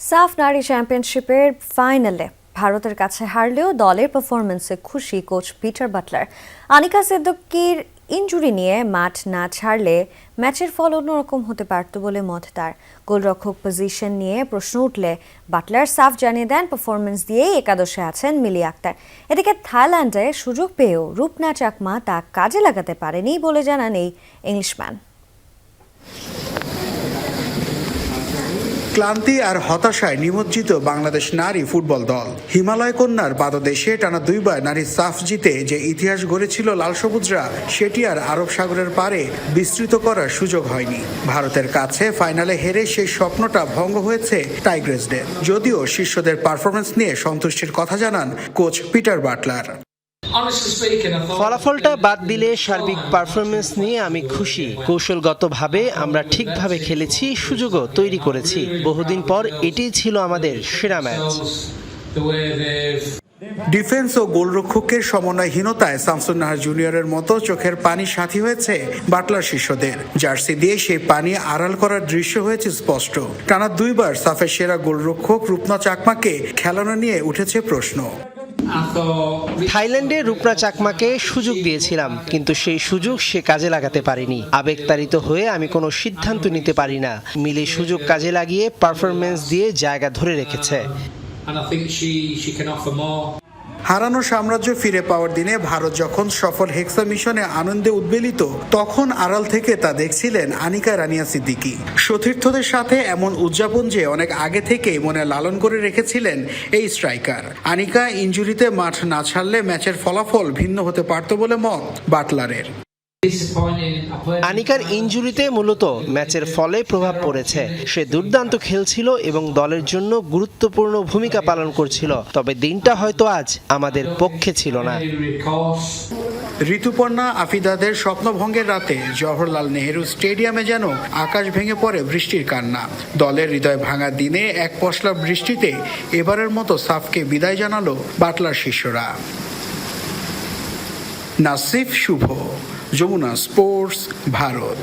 সাফ নারী চ্যাম্পিয়নশিপের ফাইনালে ভারতের কাছে হারলেও দলের পারফরমেন্সে খুশি কোচ পিটার বাটলার। আনিকা সিদ্দিকীর ইনজুরি নিয়ে মাঠ না ছাড়লে ম্যাচের ফল অন্যরকম হতে পারত বলে মত তার। গোলরক্ষক পজিশন নিয়ে প্রশ্ন উঠলে বাটলার সাফ জানিয়ে দেন পারফরমেন্স দিয়েই একাদশে আছেন মিলি আক্তার। এদিকে থাইল্যান্ডে সুযোগ পেয়েও রূপনা চাকমা তা কাজে লাগাতে পারেনি বলে জানান এই ইংলিশম্যান। ক্লান্তি আর হতাশায় নিমজ্জিত বাংলাদেশ নারী ফুটবল দল। হিমালয় কন্যার পাদদেশে টানা দুইবার নারী সাফ জিতে যে ইতিহাস গড়েছিল লাল সবুজরা, সেটি আর আরব সাগরের পারে বিস্তৃত করার সুযোগ হয়নি। ভারতের কাছে ফাইনালে হেরে সেই স্বপ্নটা ভঙ্গ হয়েছে টাইগ্রেসদের। যদিও শিষ্যদের পারফরমেন্স নিয়ে সন্তুষ্টির কথা জানান কোচ পিটার বাটলার। ফলাফলটা বাদ দিলে সার্বিক পারফরমেন্স নিয়ে আমি খুশি। কৌশলগতভাবে আমরা ঠিকভাবে খেলেছি, সুযোগও তৈরি করেছি। বহুদিন পর এটাই ছিল আমাদের সেরা ম্যাচ। ডিফেন্স ও গোলরক্ষকের সমন্বয়হীনতায় শামসুন নাহার জুনিয়রের মতো চোখের পানি সাথী হয়েছে বাটলার শিষ্যদের। জার্সি দিয়ে সেই পানি আড়াল করার দৃশ্য হয়েছে স্পষ্ট। টানা দুইবার সাফের সেরা গোলরক্ষক রূপনা চাকমাকে খেলানো নিয়ে উঠেছে প্রশ্ন। থাইল্যান্ডে রূপনা চাকমাকে সুযোগ দিয়েছিলাম, কিন্তু সেই সুযোগ সে কাজে লাগাতে পারেনি। আবেগতাড়িত হয়ে আমি কোনো সিদ্ধান্ত নিতে পারি না। মিলে সুযোগ কাজে লাগিয়ে পারফরমেন্স দিয়ে জায়গা ধরে রেখেছে। হারানো সাম্রাজ্য ফিরে পাওয়ার দিনে ভারত যখন সফল হেক্সা মিশনে আনন্দে উদ্বেলিত, তখন আড়াল থেকে তা দেখছিলেন আনিকা রানিয়া সিদ্দিকী। সতীর্থদের সাথে এমন উদযাপন যে অনেক আগে থেকেই মনে লালন করে রেখেছিলেন এই স্ট্রাইকার। আনিকা ইনজুরিতে মাঠ না ছাড়লে ম্যাচের ফলাফল ভিন্ন হতে পারত বলে মত বাটলারের। আনিকার ইনজুরিতে মূলত ম্যাচের ফলে প্রভাব পড়েছে। সে দুর্দান্ত খেলছিল এবং দলের জন্য গুরুত্বপূর্ণ ভূমিকা পালন করছিল, তবে দিনটা হয়তো আজ আমাদের পক্ষে ছিল না। ঋতুপর্ণা আফিদাদের স্বপ্নভঙ্গের রাতে জওহরলাল নেহেরু স্টেডিয়ামে যেন আকাশ ভেঙে পড়ে বৃষ্টির কান্না। দলের হৃদয় ভাঙা দিনে এক পশলা বৃষ্টিতে এবারের মতো সাফকে বিদায় জানালো বাটলার শিষ্যরা। নাসিফ শুভ, যমুনা স্পোর্টস, ভারত।